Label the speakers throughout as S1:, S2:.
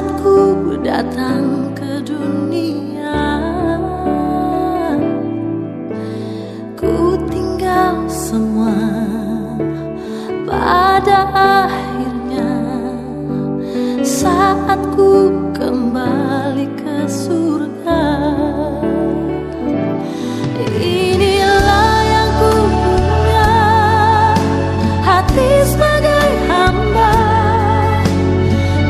S1: saat ku datang ke dunia, ku tinggal semua pada akhirnya. Saat ku kembali ke surga, inilah yang ku punya, hati sebagai hamba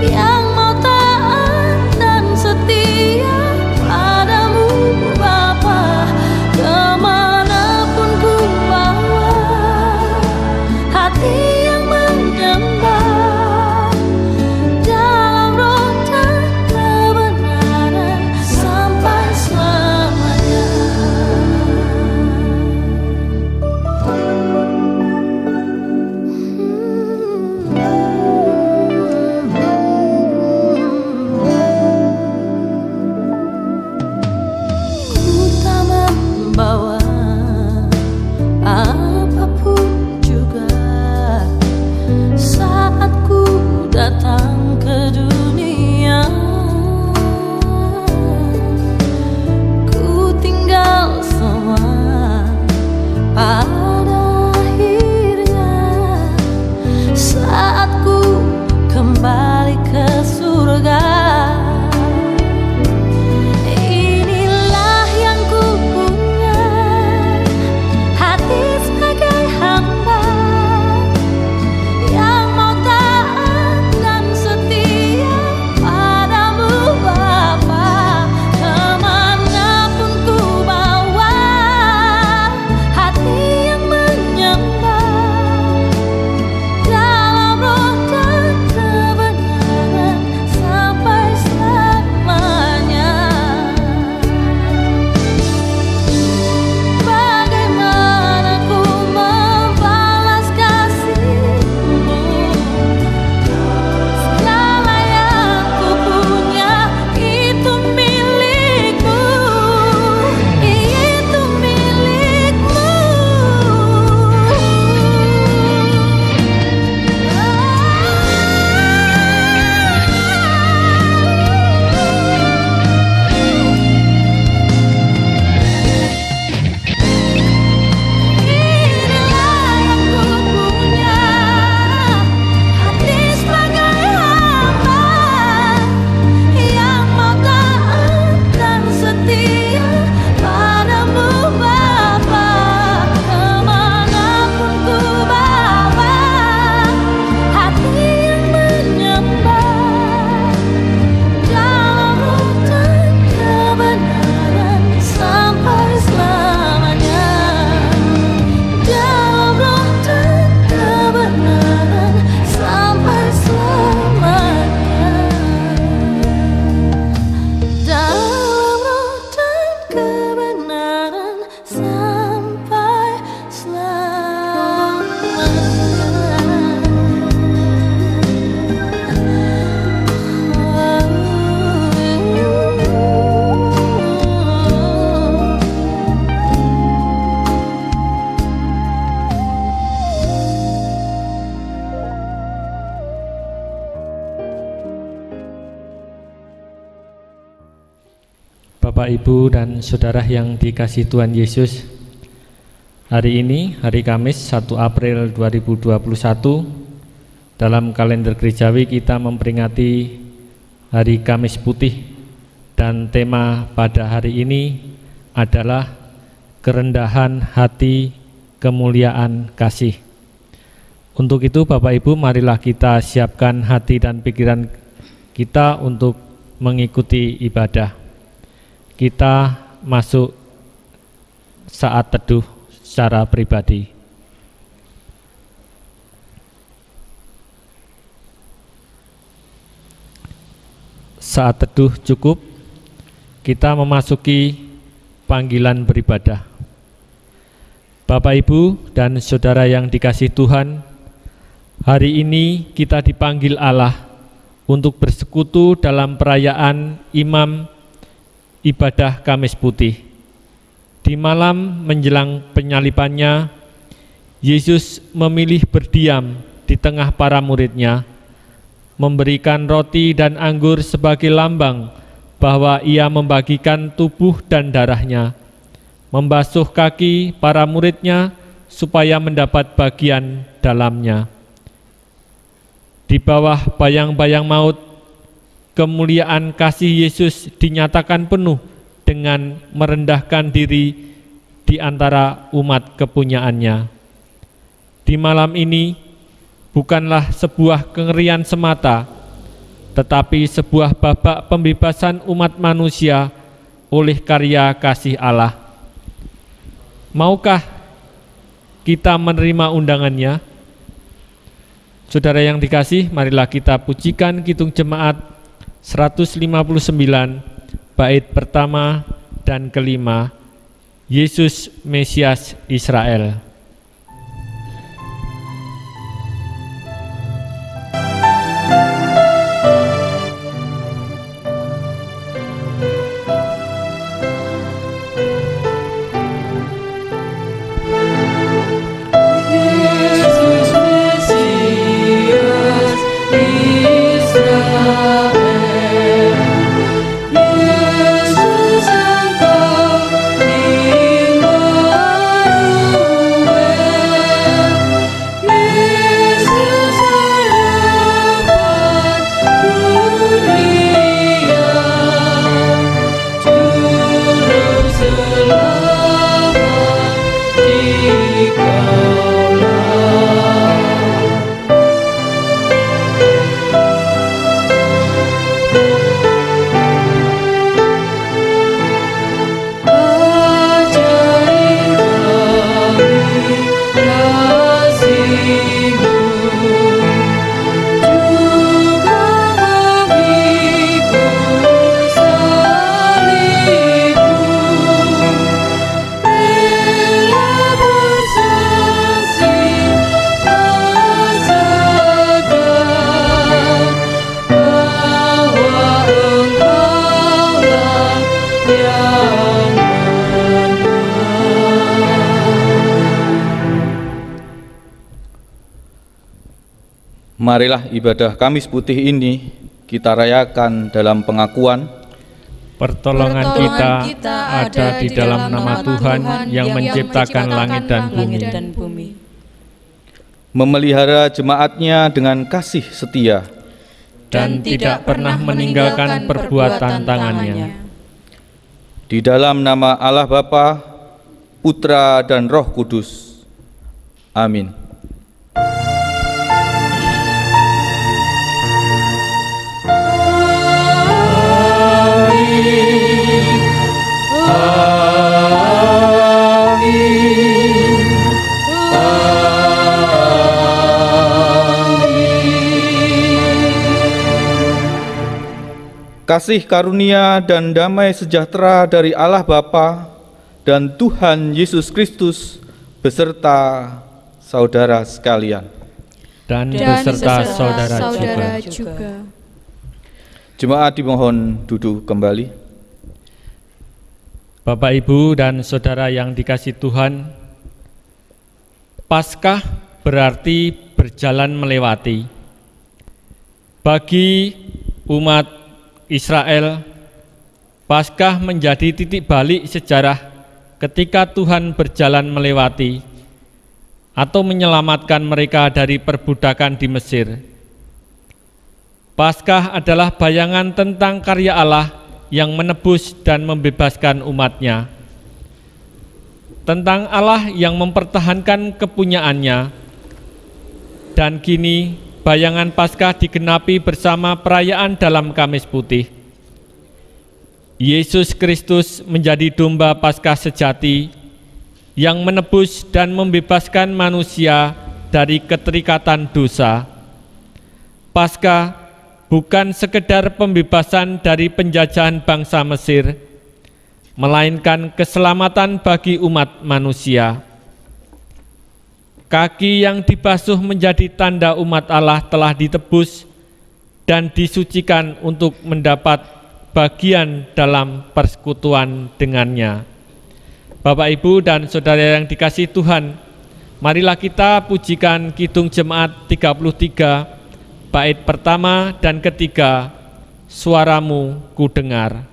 S1: yang mau taat dan setia padamu Bapa. Kemanapun ku bawa, hati yang menyembah dalam roh dan kebenaran sampai selamanya. Ku tak membawa apapun juga saat ku datang ke dunia. Ku tinggal semua pada akhirnya. Saat ku kembali ke surga, inilah yang ku punya, hati sebagai hamba yang mau taat dan setia padamu Bapa. Kemanapun ku bawa, hati yang menyembah dalam roh dan kebenaran sampai selamanya. Bagaimana ku membalas kasih-Mu? Segala yang ku punya itu milik-Mu, itu milik-Mu. Inilah yang ku punya, hati sebagai hamba yang mau taat dan setia padamu Bapa. Kemanapun ku bawa, hati yang menyembah dalam roh dan kebenaran sampai selamanya. Dalam roh dan kebenaran sampai selamanya. Dalam roh dan kebenaran sampai
S2: Bapak, Ibu, dan Saudara yang dikasihi Tuhan Yesus, hari ini, hari Kamis 1 April 2021, dalam kalender gerejawi kita memperingati Hari Kamis Putih, dan tema pada hari ini adalah kerendahan hati, kemuliaan kasih. Untuk itu Bapak Ibu, marilah kita siapkan hati dan pikiran kita untuk mengikuti ibadah. Kita masuk saat teduh secara pribadi. Saat teduh cukup, kita memasuki panggilan beribadah. Bapak, Ibu, dan Saudara yang dikasihi Tuhan, hari ini kita dipanggil Allah untuk bersekutu dalam perayaan Imam ibadah Kamis Putih. Di malam menjelang penyalibannya, Yesus memilih berdiam di tengah para muridnya memberikan roti dan anggur sebagai lambang bahwa ia membagikan tubuh dan darahnya, membasuh kaki para muridnya supaya mendapat bagian dalamnya. Di bawah bayang-bayang maut, kemuliaan kasih Yesus dinyatakan penuh dengan merendahkan diri di antara umat kepunyaannya. Di malam ini bukanlah sebuah kengerian semata, tetapi sebuah babak pembebasan umat manusia oleh karya kasih Allah. Maukah kita menerima undangannya? Saudara yang dikasih, marilah kita pujikan Kidung Jemaat 159 bait pertama dan kelima, Yesus Mesias Israel.
S3: Marilah ibadah Kamis Putih ini kita rayakan dalam pengakuan
S2: pertolongan kita ada di dalam nama Tuhan yang menciptakan langit dan bumi,
S3: memelihara jemaatnya dengan kasih setia,
S2: dan tidak pernah meninggalkan perbuatan tangannya.
S3: Di dalam nama Allah Bapa, Putra dan Roh Kudus. Amin. Kasih karunia dan damai sejahtera dari Allah Bapa dan Tuhan Yesus Kristus beserta saudara sekalian.
S2: Dan beserta saudara juga.
S3: Jemaat dimohon duduk kembali.
S2: Bapak, Ibu, dan saudara yang dikasihi Tuhan, Paskah berarti berjalan melewati. Bagi umat Israel, Paskah menjadi titik balik sejarah ketika Tuhan berjalan melewati atau menyelamatkan mereka dari perbudakan di Mesir. Paskah adalah bayangan tentang karya Allah yang menebus dan membebaskan umatnya, tentang Allah yang mempertahankan kepunyaannya. Dan kini bayangan Paskah digenapi bersama perayaan dalam Kamis Putih. Yesus Kristus menjadi domba Paskah sejati yang menebus dan membebaskan manusia dari keterikatan dosa. Paskah bukan sekedar pembebasan dari penjajahan bangsa Mesir, melainkan keselamatan bagi umat manusia. Kaki yang dibasuh menjadi tanda umat Allah telah ditebus dan disucikan untuk mendapat bagian dalam persekutuan dengannya. Bapak, Ibu, dan saudara yang dikasihi Tuhan, marilah kita pujikan Kidung Jemaat 33 Bait pertama dan ketiga, suaramu ku dengar.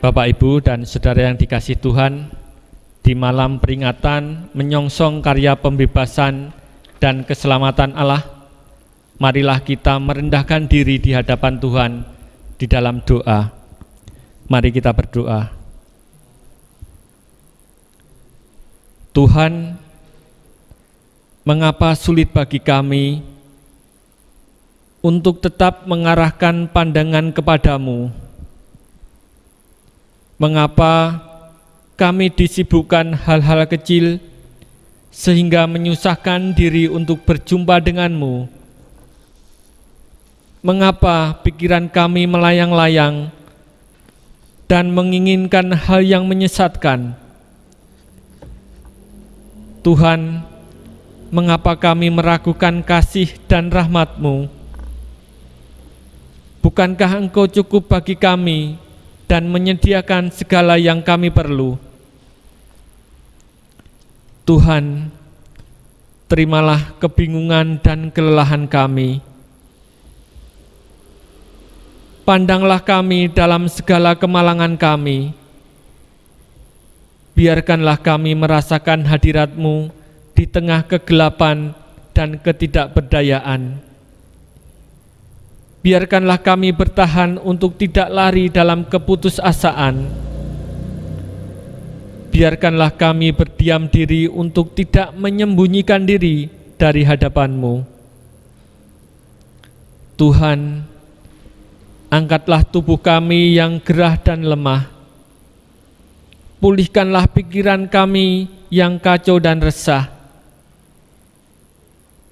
S2: Bapak, Ibu, dan Saudara yang dikasihi Tuhan, di malam peringatan menyongsong karya pembebasan dan keselamatan Allah, marilah kita merendahkan diri di hadapan Tuhan di dalam doa. Mari kita berdoa. Tuhan, mengapa sulit bagi kami untuk tetap mengarahkan pandangan kepadamu? Mengapa kami disibukkan hal-hal kecil sehingga menyusahkan diri untuk berjumpa denganmu? Mengapa pikiran kami melayang-layang dan menginginkan hal yang menyesatkan? Tuhan, mengapa kami meragukan kasih dan rahmat-Mu? Bukankah Engkau cukup bagi kami dan menyediakan segala yang kami perlu? Tuhan, terimalah kebingungan dan kelelahan kami. Pandanglah kami dalam segala kemalangan kami. Biarkanlah kami merasakan hadirat-Mu di tengah kegelapan dan ketidakberdayaan. Biarkanlah kami bertahan untuk tidak lari dalam keputusasaan. Biarkanlah kami berdiam diri untuk tidak menyembunyikan diri dari hadapan-Mu. Tuhan, angkatlah tubuh kami yang gerah dan lemah. Pulihkanlah pikiran kami yang kacau dan resah.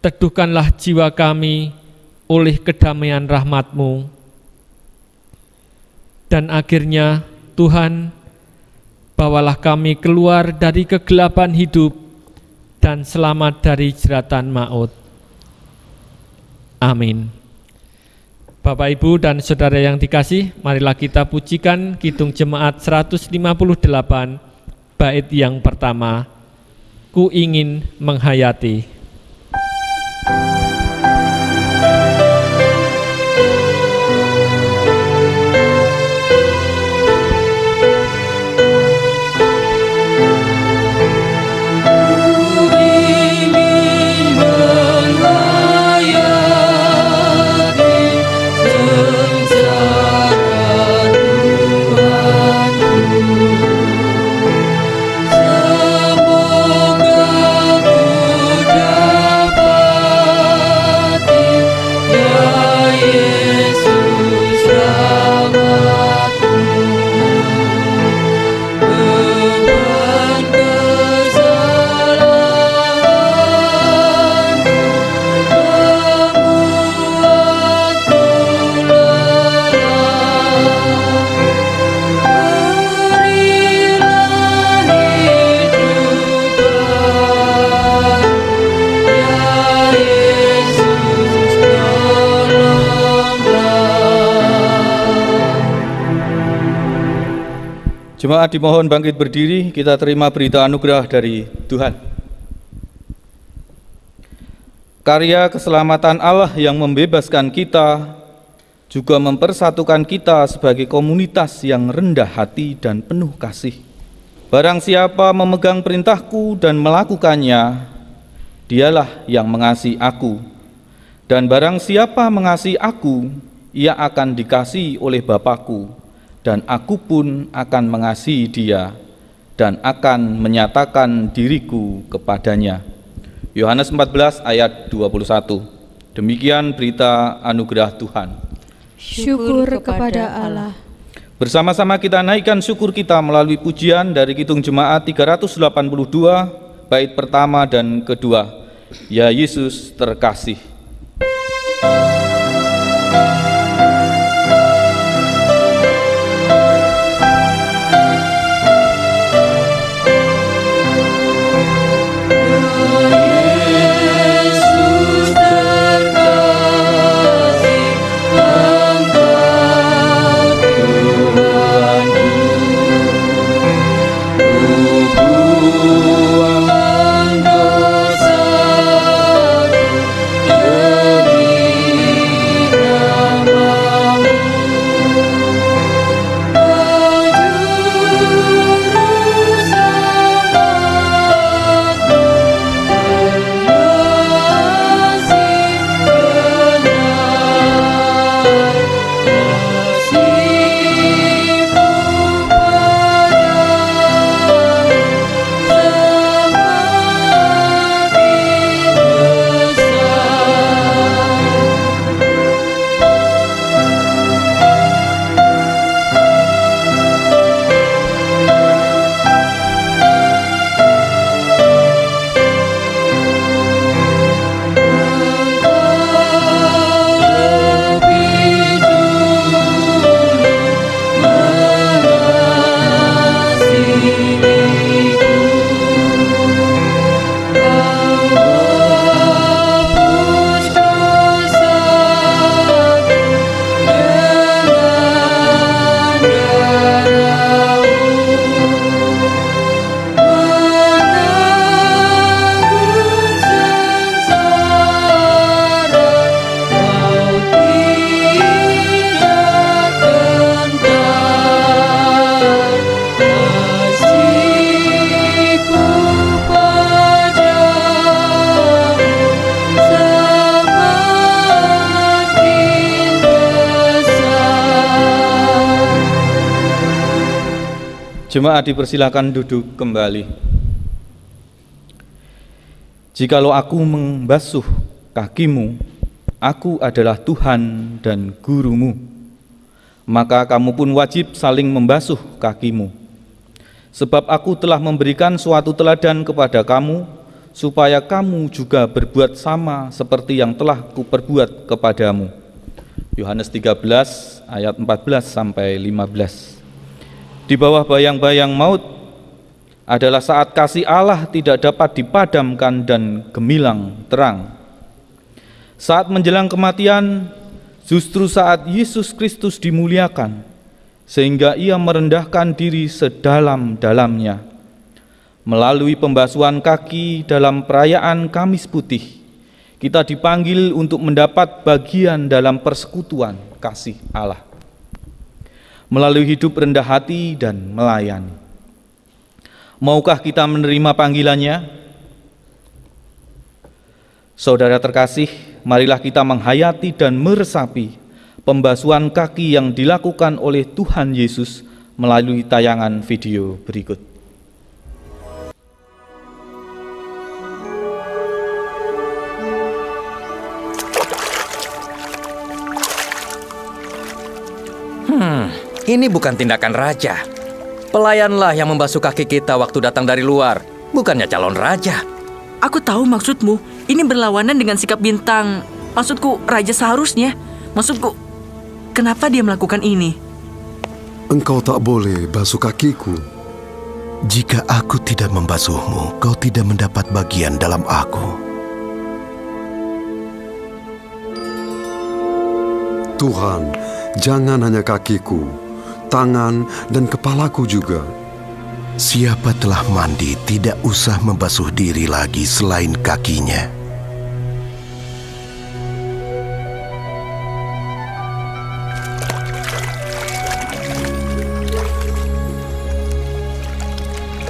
S2: Teduhkanlah jiwa kami oleh kedamaian rahmat-Mu. Dan akhirnya, Tuhan, bawalah kami keluar dari kegelapan hidup dan selamat dari jeratan maut. Amin. Bapak, Ibu, dan Saudara yang dikasih, marilah kita pujikan Kidung Jemaat 158, bait yang pertama, Ku ingin menghayati.
S4: Semoga
S3: Jemaat dimohon bangkit berdiri, kita terima berita anugerah dari Tuhan. Karya keselamatan Allah yang membebaskan kita juga mempersatukan kita sebagai komunitas yang rendah hati dan penuh kasih. Barang siapa memegang perintahku dan melakukannya, dialah yang mengasihi aku. Dan barang siapa mengasihi aku, ia akan dikasihi oleh Bapa-Ku. Dan aku pun akan mengasihi dia dan akan menyatakan diriku kepadanya. Yohanes 14 ayat 21. Demikian berita anugerah Tuhan.
S1: Syukur kepada Allah.
S3: Bersama-sama kita naikkan syukur kita melalui pujian dari Kidung Jemaat 382, bait pertama dan kedua. Ya Yesus terkasih. Jemaat dipersilakan duduk kembali. Jikalau aku membasuh kakimu, aku adalah Tuhan dan gurumu, maka kamu pun wajib saling membasuh kakimu. Sebab aku telah memberikan suatu teladan kepada kamu, supaya kamu juga berbuat sama seperti yang telah kuperbuat kepadamu. Yohanes 13 ayat 14 sampai 15. Di bawah bayang-bayang maut adalah saat kasih Allah tidak dapat dipadamkan dan gemilang terang. Saat menjelang kematian, justru saat Yesus Kristus dimuliakan, sehingga ia merendahkan diri sedalam-dalamnya. Melalui pembasuhan kaki dalam perayaan Kamis Putih, kita dipanggil untuk mendapat bagian dalam persekutuan kasih Allah. Melalui hidup rendah hati dan melayani. Maukah kita menerima panggilannya? Saudara terkasih, marilah kita menghayati dan meresapi pembasuhan kaki yang dilakukan oleh Tuhan Yesus melalui tayangan video berikut.
S4: Ini bukan tindakan raja. Pelayanlah yang membasuh kaki kita waktu datang dari luar, bukannya calon raja.
S5: Aku tahu maksudmu. Ini berlawanan dengan sikap bintang. Maksudku, raja seharusnya. Maksudku, kenapa dia melakukan ini?
S6: Engkau tak boleh basuh kakiku.
S7: Jika aku tidak membasuhmu, kau tidak mendapat bagian dalam aku.
S6: Tuhan, jangan hanya kakiku, tangan, dan kepalaku juga.
S7: Siapa telah mandi tidak usah membasuh diri lagi selain kakinya.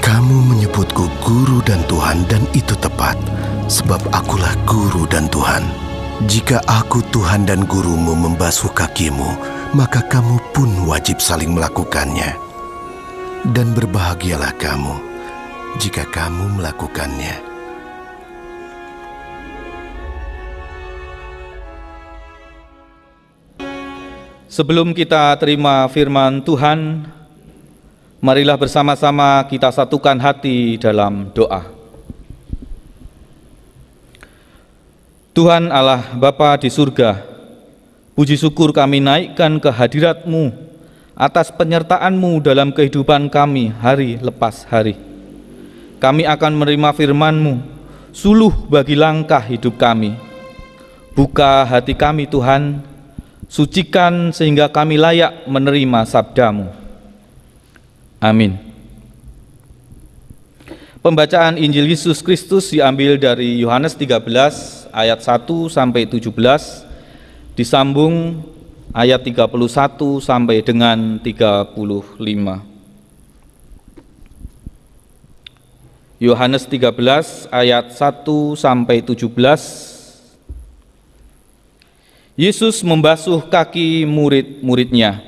S7: Kamu menyebutku guru dan Tuhan, dan itu tepat, sebab akulah guru dan Tuhan. Jika aku Tuhan dan gurumu membasuh kakimu, maka kamu pun wajib saling melakukannya. Dan berbahagialah kamu jika kamu melakukannya.
S3: Sebelum kita terima firman Tuhan, marilah bersama-sama kita satukan hati dalam doa. Tuhan Allah Bapa di surga, puji syukur kami naikkan ke hadirat-Mu atas penyertaan-Mu dalam kehidupan kami hari lepas hari. Kami akan menerima firman-Mu, suluh bagi langkah hidup kami. Buka hati kami Tuhan, sucikan sehingga kami layak menerima sabda-Mu. Amin. Pembacaan Injil Yesus Kristus diambil dari Yohanes 13 ayat 1 sampai 17, disambung ayat 31 sampai dengan 35. Yohanes 13 ayat 1 sampai 17. Yesus membasuh kaki murid-muridnya.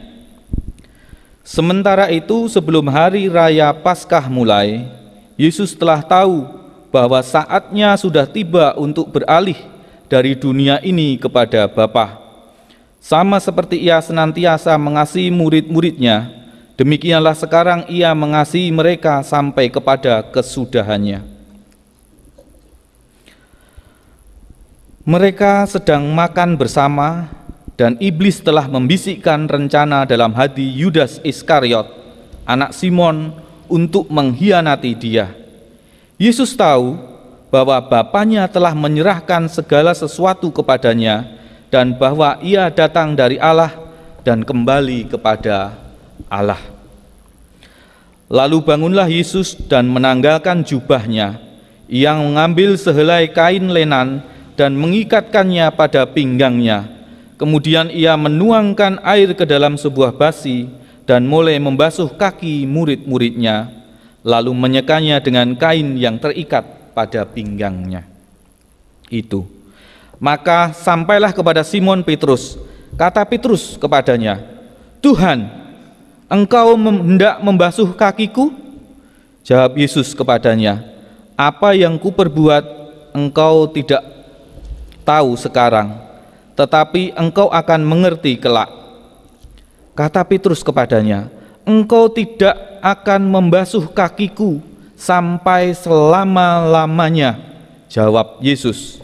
S3: Sementara itu, sebelum hari raya Paskah mulai, Yesus telah tahu bahwa saatnya sudah tiba untuk beralih dari dunia ini kepada Bapa. Sama seperti Ia senantiasa mengasihi murid-muridnya, demikianlah sekarang Ia mengasihi mereka sampai kepada kesudahannya. Mereka sedang makan bersama, dan iblis telah membisikkan rencana dalam hati Yudas Iskariot, anak Simon, untuk mengkhianati Dia. Yesus tahu bahwa Bapanya telah menyerahkan segala sesuatu kepadanya, dan bahwa Ia datang dari Allah dan kembali kepada Allah. Lalu bangunlah Yesus dan menanggalkan jubahnya. Ia mengambil sehelai kain lenan dan mengikatkannya pada pinggangnya. Kemudian Ia menuangkan air ke dalam sebuah basi dan mulai membasuh kaki murid-muridnya, lalu menyekanya dengan kain yang terikat pada pinggangnya. Itu. Maka sampailah kepada Simon Petrus. Kata Petrus kepadanya, "Tuhan, Engkau hendak membasuh kakiku?" Jawab Yesus kepadanya, "Apa yang kuperbuat engkau tidak tahu sekarang, tetapi engkau akan mengerti kelak." Kata Petrus kepadanya, "Engkau tidak akan membasuh kakiku sampai selama-lamanya." Jawab Yesus,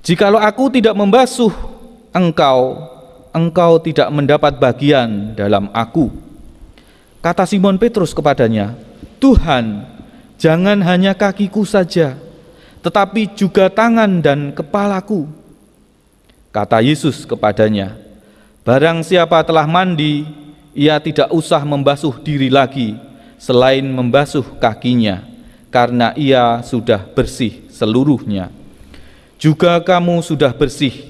S3: "Jikalau aku tidak membasuh engkau tidak mendapat bagian dalam aku." Kata Simon Petrus kepadanya, "Tuhan, jangan hanya kakiku saja, tetapi juga tangan dan kepalaku." Kata Yesus kepadanya, "Barang siapa telah mandi, ia tidak usah membasuh diri lagi, selain membasuh kakinya, karena ia sudah bersih seluruhnya. Juga kamu sudah bersih,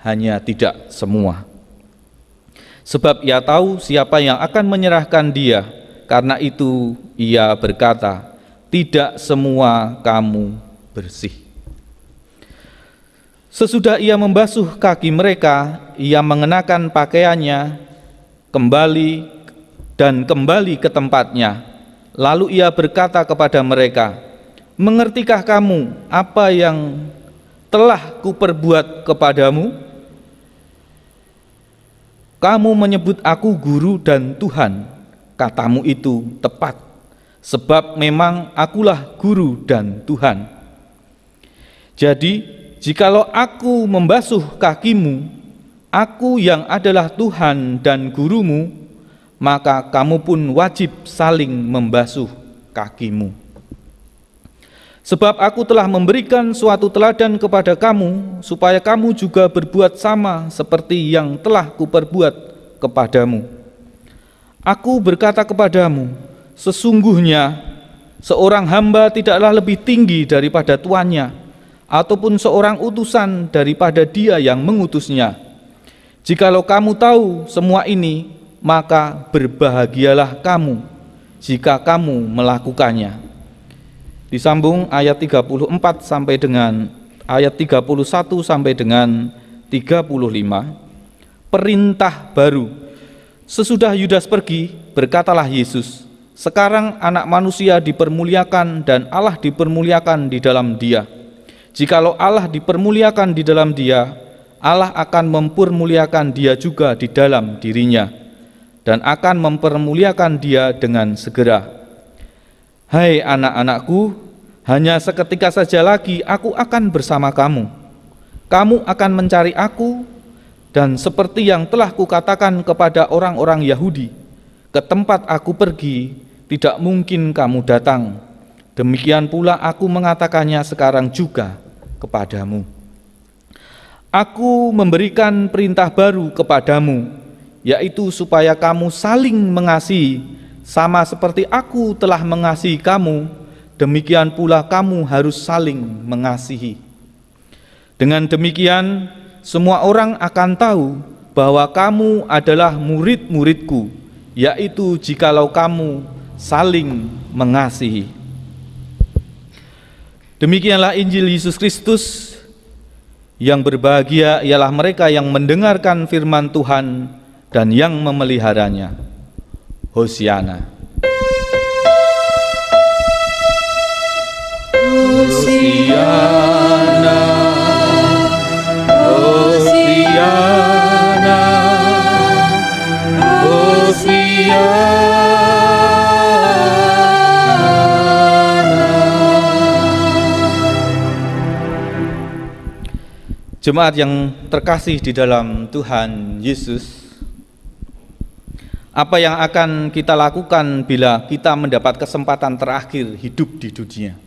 S3: hanya tidak semua." Sebab Ia tahu siapa yang akan menyerahkan Dia, karena itu Ia berkata, "Tidak semua kamu bersih." Sesudah Ia membasuh kaki mereka, Ia mengenakan pakaiannya kembali ke tempatnya. Lalu Ia berkata kepada mereka, "Mengertikah kamu apa yang telah kuperbuat kepadamu? Kamu menyebut aku guru dan Tuhan. Katamu itu tepat, sebab memang akulah guru dan Tuhan. Jadi, jikalau aku membasuh kakimu, aku yang adalah Tuhan dan gurumu, maka kamu pun wajib saling membasuh kakimu. Sebab aku telah memberikan suatu teladan kepada kamu, supaya kamu juga berbuat sama seperti yang telah kuperbuat kepadamu. Aku berkata kepadamu, sesungguhnya seorang hamba tidaklah lebih tinggi daripada tuannya, ataupun seorang utusan daripada dia yang mengutusnya. Jikalau kamu tahu semua ini, maka berbahagialah kamu jika kamu melakukannya. Disambung ayat 34 sampai dengan ayat 31 sampai dengan 35. Perintah baru. Sesudah Yudas pergi, berkatalah Yesus, sekarang anak manusia dipermuliakan dan Allah dipermuliakan di dalam dia. Jikalau Allah dipermuliakan di dalam dia, Allah akan mempermuliakan dia juga di dalam dirinya, dan akan mempermuliakan dia dengan segera. Hai anak-anakku, hanya seketika saja lagi aku akan bersama kamu. Kamu akan mencari aku, dan seperti yang telah kukatakan kepada orang-orang Yahudi, ke tempat aku pergi, tidak mungkin kamu datang. Demikian pula aku mengatakannya sekarang juga kepadamu. Aku memberikan perintah baru kepadamu, yaitu supaya kamu saling mengasihi, sama seperti aku telah mengasihi kamu, demikian pula kamu harus saling mengasihi. Dengan demikian, semua orang akan tahu bahwa kamu adalah murid-muridku, yaitu jikalau kamu saling mengasihi. Demikianlah Injil Yesus Kristus. Yang berbahagia ialah mereka yang mendengarkan firman Tuhan dan yang memeliharanya. Hosiana. Hosiana, Hosiana, Hosiana. Jemaat yang terkasih di dalam Tuhan Yesus, apa yang akan kita lakukan bila kita mendapat kesempatan terakhir hidup di dunia?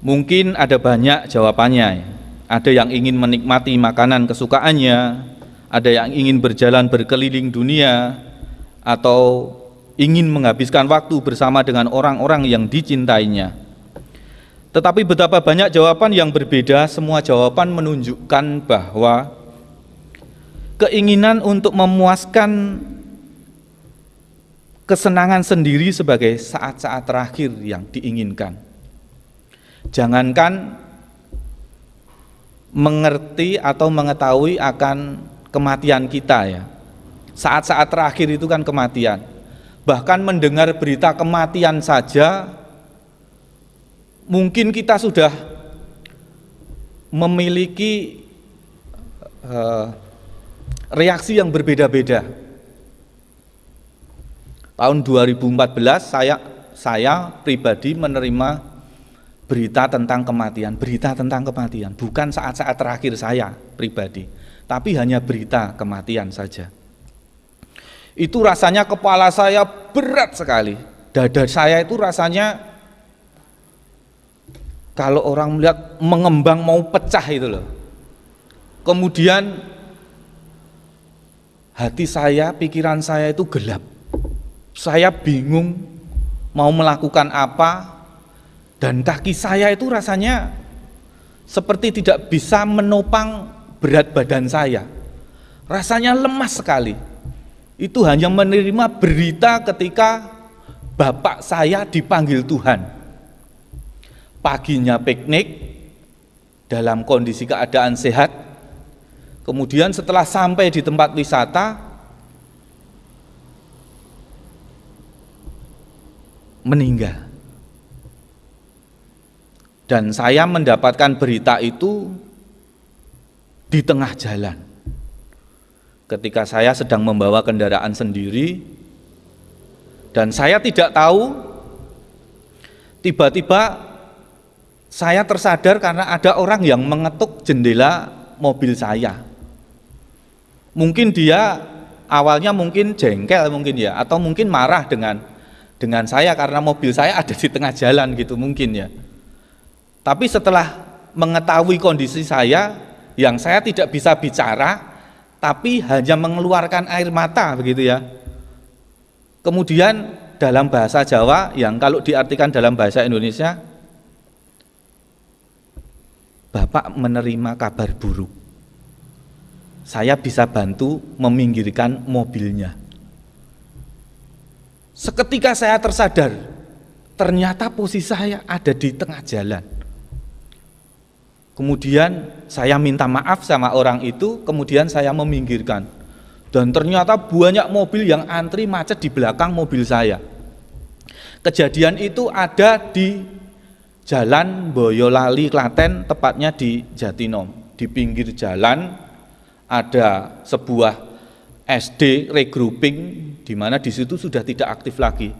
S3: Mungkin ada banyak jawabannya. Ada yang ingin menikmati makanan kesukaannya, ada yang ingin berjalan berkeliling dunia, atau ingin menghabiskan waktu bersama dengan orang-orang yang dicintainya. Tetapi betapa banyak jawaban yang berbeda, semua jawaban menunjukkan bahwa keinginan untuk memuaskan kesenangan sendiri sebagai saat-saat terakhir yang diinginkan. Jangankan mengerti atau mengetahui akan kematian kita ya. Saat-saat terakhir itu kan kematian. Bahkan mendengar berita kematian saja mungkin kita sudah memiliki reaksi yang berbeda-beda. Tahun 2014 saya pribadi menerima berita tentang kematian, bukan saat-saat terakhir saya pribadi, tapi hanya berita kematian saja. Itu rasanya kepala saya berat sekali, dada saya itu rasanya kalau orang melihat mengembang mau pecah itu loh. Kemudian hati saya, pikiran saya itu gelap. Saya bingung mau melakukan apa, dan kaki saya itu rasanya seperti tidak bisa menopang berat badan saya. Rasanya lemas sekali. Itu hanya menerima berita ketika bapak saya dipanggil Tuhan. Paginya piknik dalam kondisi keadaan sehat, kemudian setelah sampai di tempat wisata meninggal. Dan saya mendapatkan berita itu di tengah jalan. Ketika saya sedang membawa kendaraan sendiri dan saya tidak tahu, tiba-tiba saya tersadar karena ada orang yang mengetuk jendela mobil saya. Mungkin dia awalnya mungkin jengkel mungkin ya, atau mungkin marah dengan saya karena mobil saya ada di tengah jalan gitu mungkin ya. Tapi setelah mengetahui kondisi saya yang saya tidak bisa bicara, tapi hanya mengeluarkan air mata begitu ya. Kemudian dalam bahasa Jawa yang kalau diartikan dalam bahasa Indonesia, Bapak menerima kabar buruk. Saya bisa bantu meminggirkan mobilnya. Seketika saya tersadar, ternyata posisi saya ada di tengah jalan. Kemudian saya minta maaf sama orang itu, kemudian saya meminggirkan. Dan ternyata banyak mobil yang antri macet di belakang mobil saya. Kejadian itu ada di Jalan Boyolali, Klaten, tepatnya di Jatinom. Di pinggir jalan ada sebuah SD regrouping di mana di situ sudah tidak aktif lagi.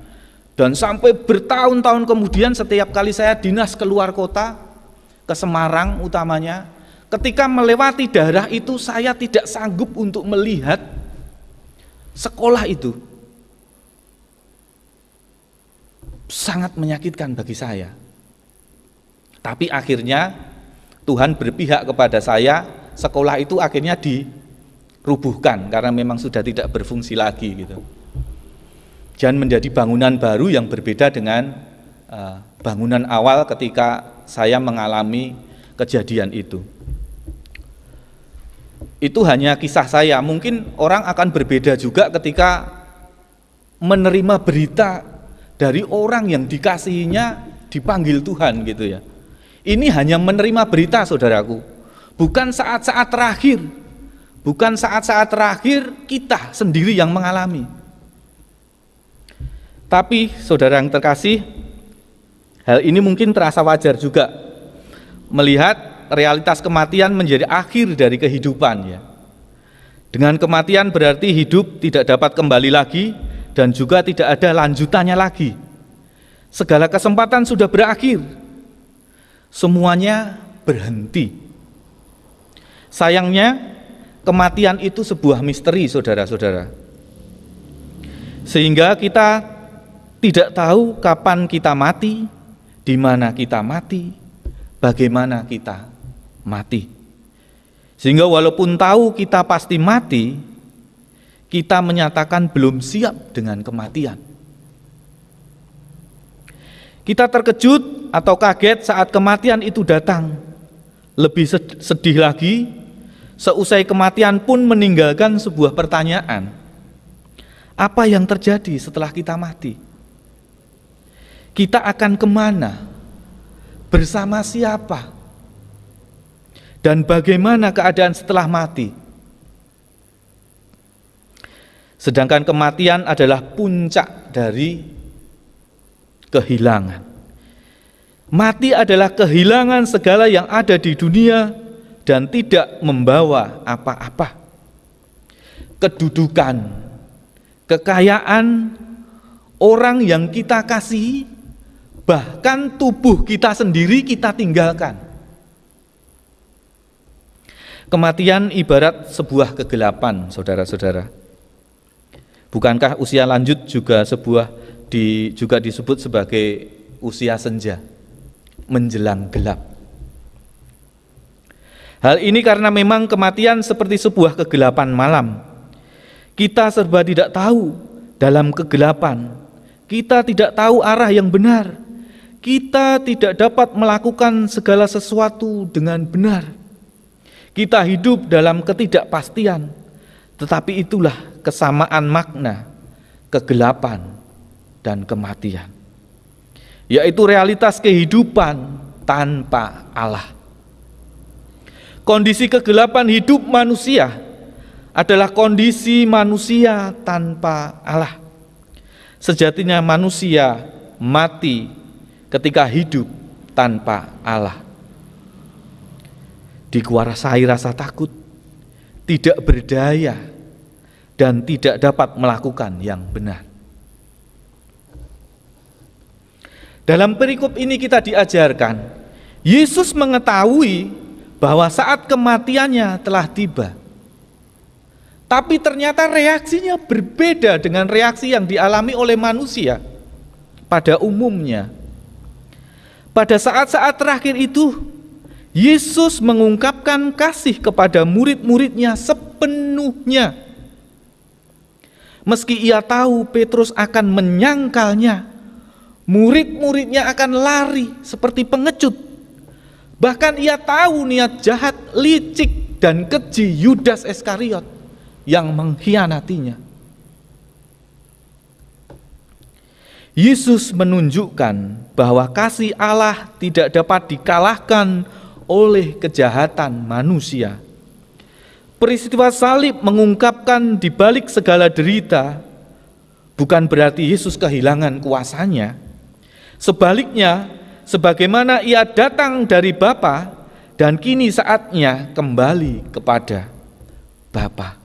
S3: Dan sampai bertahun-tahun kemudian setiap kali saya dinas keluar kota, ke Semarang utamanya, ketika melewati daerah itu saya tidak sanggup untuk melihat sekolah itu. Sangat menyakitkan bagi saya. Tapi akhirnya Tuhan berpihak kepada saya, sekolah itu akhirnya dirubuhkan karena memang sudah tidak berfungsi lagi gitu. Dan menjadi bangunan baru yang berbeda dengan bangunan awal ketika saya mengalami kejadian itu. Itu hanya kisah saya. Mungkin orang akan berbeda juga ketika menerima berita dari orang yang dikasihinya dipanggil Tuhan gitu ya. Ini hanya menerima berita, saudaraku. Bukan saat-saat terakhir. Bukan saat-saat terakhir kita sendiri yang mengalami. Tapi saudara yang terkasih, hal ini mungkin terasa wajar juga melihat realitas kematian menjadi akhir dari kehidupan ya. Dengan kematian berarti hidup tidak dapat kembali lagi dan juga tidak ada lanjutannya lagi. Segala kesempatan sudah berakhir. Semuanya berhenti. Sayangnya kematian itu sebuah misteri, saudara-saudara. Sehingga kita tidak tahu kapan kita mati, di mana kita mati, bagaimana kita mati. Sehingga walaupun tahu kita pasti mati, kita menyatakan belum siap dengan kematian. Kita terkejut atau kaget saat kematian itu datang. Lebih sedih lagi, seusai kematian pun meninggalkan sebuah pertanyaan. Apa yang terjadi setelah kita mati? Kita akan kemana? Bersama siapa? Dan bagaimana keadaan setelah mati? Sedangkan kematian adalah puncak dari kehilangan. Mati adalah kehilangan segala yang ada di dunia dan tidak membawa apa-apa. Kedudukan, kekayaan, orang yang kita kasihi, bahkan tubuh kita sendiri kita tinggalkan. Kematian ibarat sebuah kegelapan, saudara-saudara. Bukankah usia lanjut juga juga disebut sebagai usia senja, menjelang gelap. Hal ini karena memang kematian seperti sebuah kegelapan malam. Kita serba tidak tahu dalam kegelapan. Kita tidak tahu arah yang benar. Kita tidak dapat melakukan segala sesuatu dengan benar. Kita hidup dalam ketidakpastian, tetapi itulah kesamaan makna kegelapan dan kematian, yaitu realitas kehidupan tanpa Allah. Kondisi kegelapan hidup manusia adalah kondisi manusia tanpa Allah. Sejatinya manusia mati ketika hidup tanpa Allah. Dikuasai rasa takut, tidak berdaya, dan tidak dapat melakukan yang benar. Dalam perikop ini kita diajarkan, Yesus mengetahui bahwa saat kematiannya telah tiba. Tapi ternyata reaksinya berbeda dengan reaksi yang dialami oleh manusia pada umumnya. Pada saat-saat terakhir itu, Yesus mengungkapkan kasih kepada murid-muridnya sepenuhnya. Meski ia tahu Petrus akan menyangkalnya, murid-muridnya akan lari seperti pengecut. Bahkan ia tahu niat jahat, licik, dan keji Yudas Iskariot yang mengkhianatinya. Yesus menunjukkan bahwa kasih Allah tidak dapat dikalahkan oleh kejahatan manusia. Peristiwa salib mengungkapkan di balik segala derita, bukan berarti Yesus kehilangan kuasanya. Sebaliknya, sebagaimana ia datang dari Bapa dan kini saatnya kembali kepada Bapa.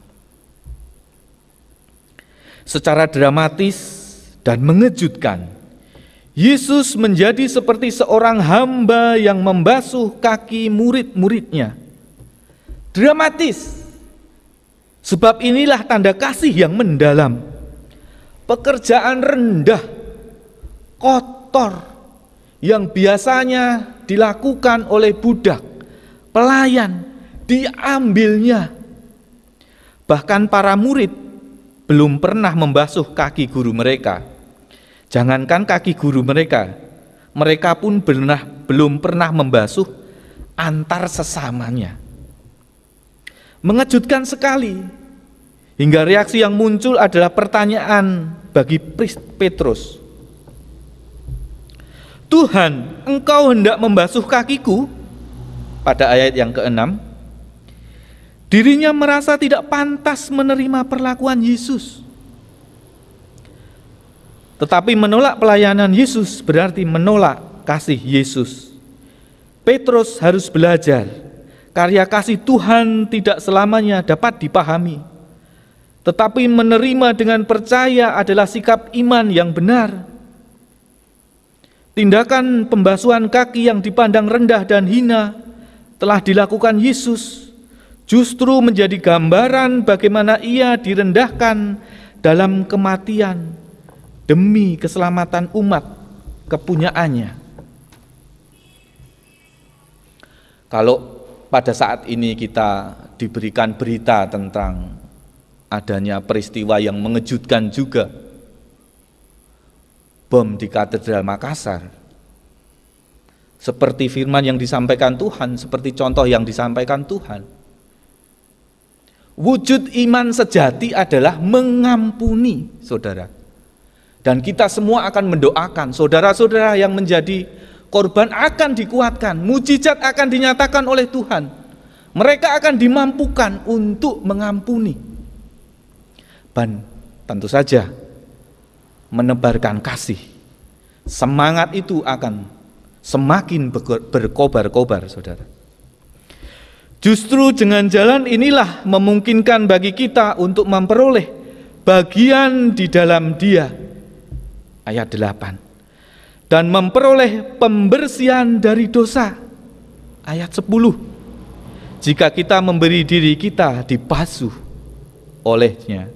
S3: Secara dramatis dan mengejutkan, Yesus menjadi seperti seorang hamba yang membasuh kaki murid-muridnya. Dramatis, sebab inilah tanda kasih yang mendalam. Pekerjaan rendah, kotor, yang biasanya dilakukan oleh budak, pelayan, diambilnya. Bahkan para murid belum pernah membasuh kaki guru mereka. Jangankan kaki guru mereka, mereka pun belum pernah membasuh antar sesamanya. Mengejutkan sekali, hingga reaksi yang muncul adalah pertanyaan bagi Petrus. Tuhan, Engkau hendak membasuh kakiku? Pada ayat yang ke-6, dirinya merasa tidak pantas menerima perlakuan Yesus. Tetapi menolak pelayanan Yesus berarti menolak kasih Yesus. Petrus harus belajar, karya kasih Tuhan tidak selamanya dapat dipahami. Tetapi menerima dengan percaya adalah sikap iman yang benar. Tindakan pembasuhan kaki yang dipandang rendah dan hina telah dilakukan Yesus, justru menjadi gambaran bagaimana ia direndahkan dalam kematian demi keselamatan umat kepunyaannya. Kalau pada saat ini kita diberikan berita tentang adanya peristiwa yang mengejutkan juga, bom di Katedral Makassar, seperti firman yang disampaikan Tuhan, seperti contoh yang disampaikan Tuhan, wujud iman sejati adalah mengampuni, saudara. Dan kita semua akan mendoakan saudara-saudara yang menjadi korban akan dikuatkan, mujizat akan dinyatakan oleh Tuhan. Mereka akan dimampukan untuk mengampuni. Dan tentu saja menebarkan kasih. Semangat itu akan semakin berkobar-kobar, saudara. Justru dengan jalan inilah memungkinkan bagi kita untuk memperoleh bagian di dalam Dia. Ayat 8. Dan memperoleh pembersihan dari dosa. Ayat 10. Jika kita memberi diri kita dibasuh olehnya.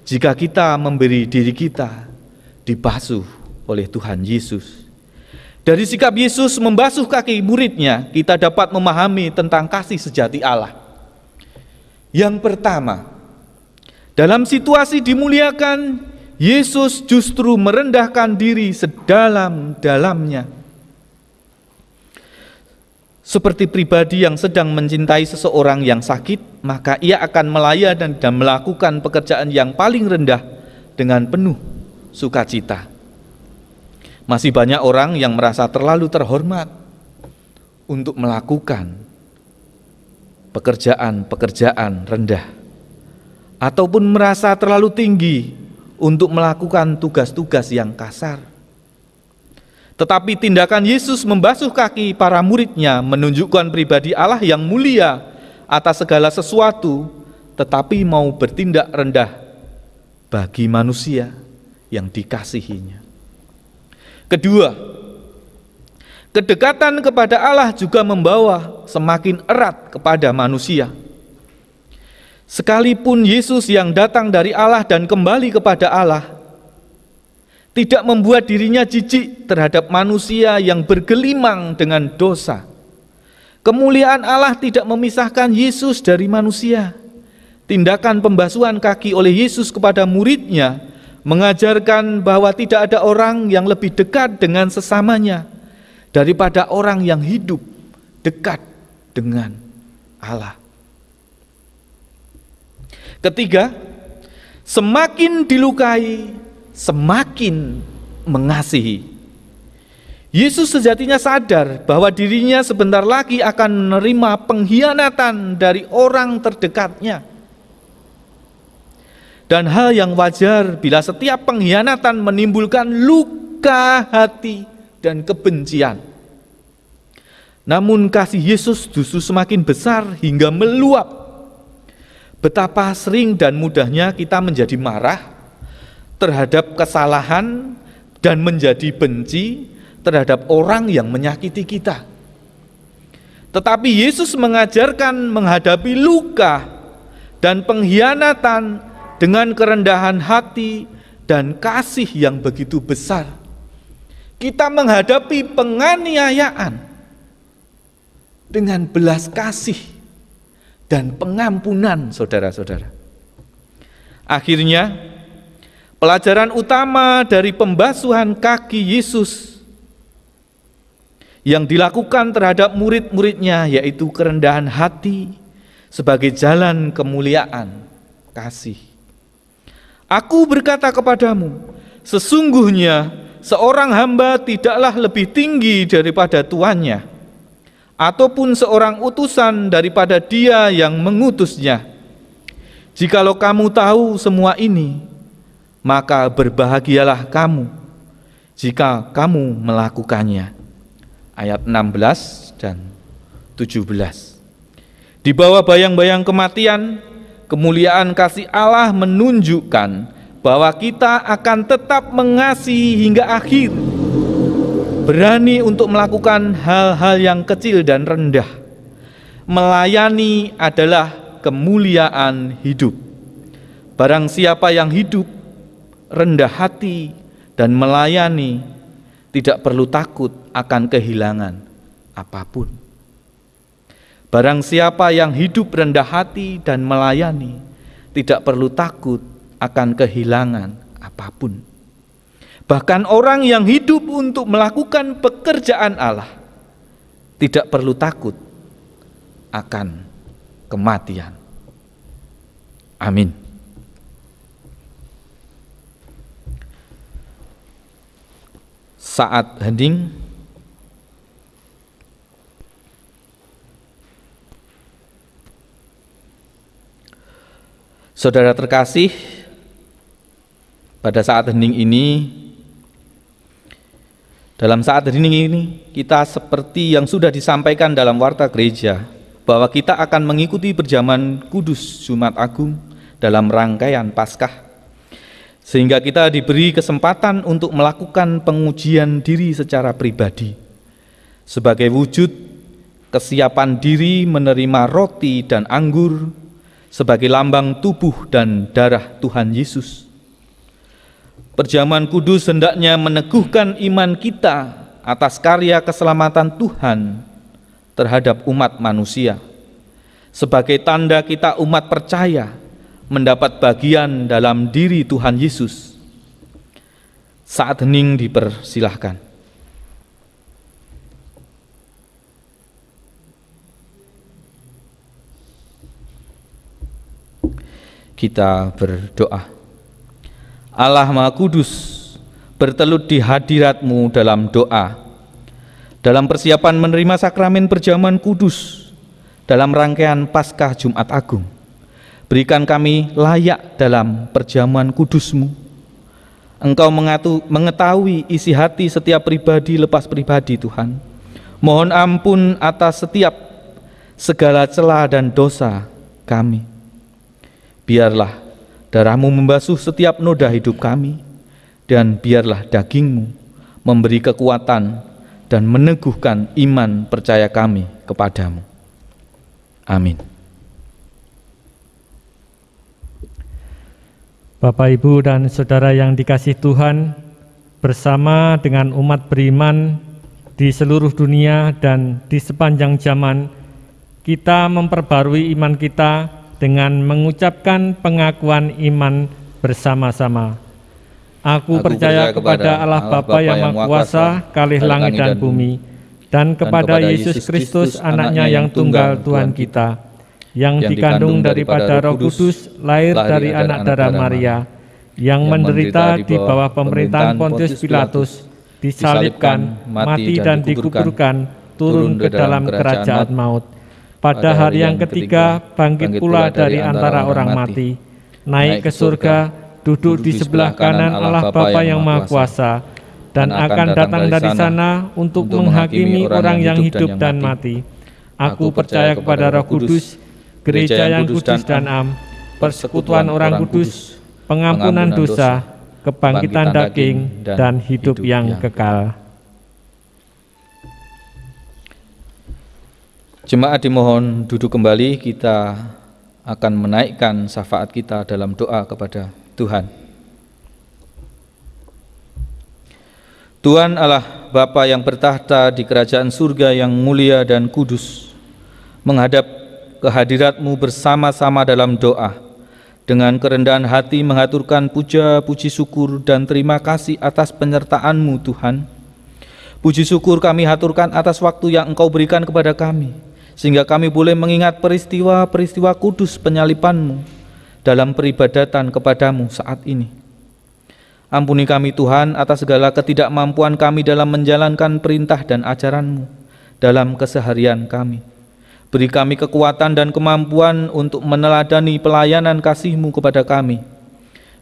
S3: Jika kita memberi diri kita dibasuh oleh Tuhan Yesus. Dari sikap Yesus membasuh kaki muridnya, kita dapat memahami tentang kasih sejati Allah. Yang pertama, dalam situasi dimuliakan, Yesus justru merendahkan diri sedalam-dalamnya. Seperti pribadi yang sedang mencintai seseorang yang sakit, maka ia akan melayani dan melakukan pekerjaan yang paling rendah dengan penuh sukacita. Masih banyak orang yang merasa terlalu terhormat untuk melakukan pekerjaan-pekerjaan rendah, ataupun merasa terlalu tinggi untuk melakukan tugas-tugas yang kasar. Tetapi tindakan Yesus membasuh kaki para muridnya menunjukkan pribadi Allah yang mulia atas segala sesuatu, tetapi mau bertindak rendah bagi manusia yang dikasihinya. Kedua, kedekatan kepada Allah juga membawa semakin erat kepada manusia. Sekalipun Yesus yang datang dari Allah dan kembali kepada Allah, tidak membuat dirinya jijik terhadap manusia yang bergelimang dengan dosa. Kemuliaan Allah tidak memisahkan Yesus dari manusia. Tindakan pembasuhan kaki oleh Yesus kepada muridnya mengajarkan bahwa tidak ada orang yang lebih dekat dengan sesamanya daripada orang yang hidup dekat dengan Allah. Ketiga, semakin dilukai, semakin mengasihi. Yesus sejatinya sadar bahwa dirinya sebentar lagi akan menerima pengkhianatan dari orang terdekatnya. Dan hal yang wajar bila setiap pengkhianatan menimbulkan luka hati dan kebencian. Namun kasih Yesus justru semakin besar hingga meluap. Betapa sering dan mudahnya kita menjadi marah terhadap kesalahan dan menjadi benci terhadap orang yang menyakiti kita. Tetapi Yesus mengajarkan menghadapi luka dan pengkhianatan dengan kerendahan hati dan kasih yang begitu besar. Kita menghadapi penganiayaan dengan belas kasih dan pengampunan, saudara-saudara. Akhirnya, pelajaran utama dari pembasuhan kaki Yesus yang dilakukan terhadap murid-muridnya yaitu kerendahan hati sebagai jalan kemuliaan kasih. Aku berkata kepadamu, sesungguhnya seorang hamba tidaklah lebih tinggi daripada tuannya, ataupun seorang utusan daripada dia yang mengutusnya. Jikalau kamu tahu semua ini, maka berbahagialah kamu jika kamu melakukannya. Ayat 16 dan 17. Di bawah bayang-bayang kematian, kemuliaan kasih Allah menunjukkan bahwa kita akan tetap mengasihi hingga akhir, berani untuk melakukan hal-hal yang kecil dan rendah. Melayani adalah kemuliaan hidup. Barang siapa yang hidup rendah hati dan melayani, tidak perlu takut akan kehilangan apapun. Barang siapa yang hidup rendah hati dan melayani, tidak perlu takut akan kehilangan apapun. Bahkan orang yang hidup untuk melakukan pekerjaan Allah tidak perlu takut akan kematian. Amin. Saat hening. Saudara terkasih, pada saat hening ini, dalam saat hening ini kita seperti yang sudah disampaikan dalam warta gereja, bahwa kita akan mengikuti perjamuan kudus Jumat Agung dalam rangkaian Paskah, sehingga kita diberi kesempatan untuk melakukan pengujian diri secara pribadi sebagai wujud kesiapan diri menerima roti dan anggur sebagai lambang tubuh dan darah Tuhan Yesus. Perjamuan kudus hendaknya meneguhkan iman kita atas karya keselamatan Tuhan terhadap umat manusia, sebagai tanda kita umat percaya mendapat bagian dalam diri Tuhan Yesus. Saat hening dipersilahkan. Kita berdoa. Allah Maha Kudus, bertelut di hadirat-Mu dalam doa, dalam persiapan menerima sakramen perjamuan kudus dalam rangkaian Paskah Jumat Agung. Berikan kami layak dalam perjamuan kudus-Mu. Engkau mengetahui isi hati setiap pribadi lepas pribadi, Tuhan. Mohon ampun atas setiap segala celah dan dosa kami. Biarlah darah-Mu membasuh setiap noda hidup kami, dan biarlah daging-Mu memberi kekuatan dan meneguhkan iman percaya kami kepadamu. Amin.
S2: Bapak, Ibu, dan Saudara yang dikasihi Tuhan, bersama dengan umat beriman di seluruh dunia dan di sepanjang zaman, kita memperbarui iman kita dengan mengucapkan pengakuan iman bersama-sama. Aku percaya kepada Allah Bapa yang Maha Kuasa, kalih langit dan bumi, dan kepada Yesus Kristus, Anaknya yang tunggal Tuhan kita, yang dikandung daripada Roh Kudus, lahir dari anak darah Maria, yang menderita di bawah pemerintahan Pontius Pilatus, disalibkan, mati dan dikuburkan, turun ke dalam kerajaan maut. Pada hari yang ketiga bangkit pula dari antara orang mati, naik ke surga, duduk di sebelah kanan Allah Bapa yang Maha Kuasa, dan akan datang dari sana untuk menghakimi orang yang hidup dan mati. Aku percaya kepada Roh Kudus, gereja yang kudus dan am, persekutuan orang kudus, pengampunan dosa, kebangkitan daging, dan hidup yang kekal.
S3: Jemaat dimohon duduk kembali, kita akan menaikkan syafaat kita dalam doa kepada Tuhan. Tuhan Allah Bapa yang bertahta di kerajaan surga yang mulia dan kudus, menghadap kehadirat-Mu bersama-sama dalam doa, dengan kerendahan hati mengaturkan puja, puji syukur dan terima kasih atas penyertaan-Mu Tuhan. Puji syukur kami haturkan atas waktu yang Engkau berikan kepada kami, sehingga kami boleh mengingat peristiwa-peristiwa kudus penyaliban-Mu dalam peribadatan kepadamu saat ini. Ampuni kami Tuhan atas segala ketidakmampuan kami dalam menjalankan perintah dan ajaran-Mu dalam keseharian kami. Beri kami kekuatan dan kemampuan untuk meneladani pelayanan kasih-Mu kepada kami.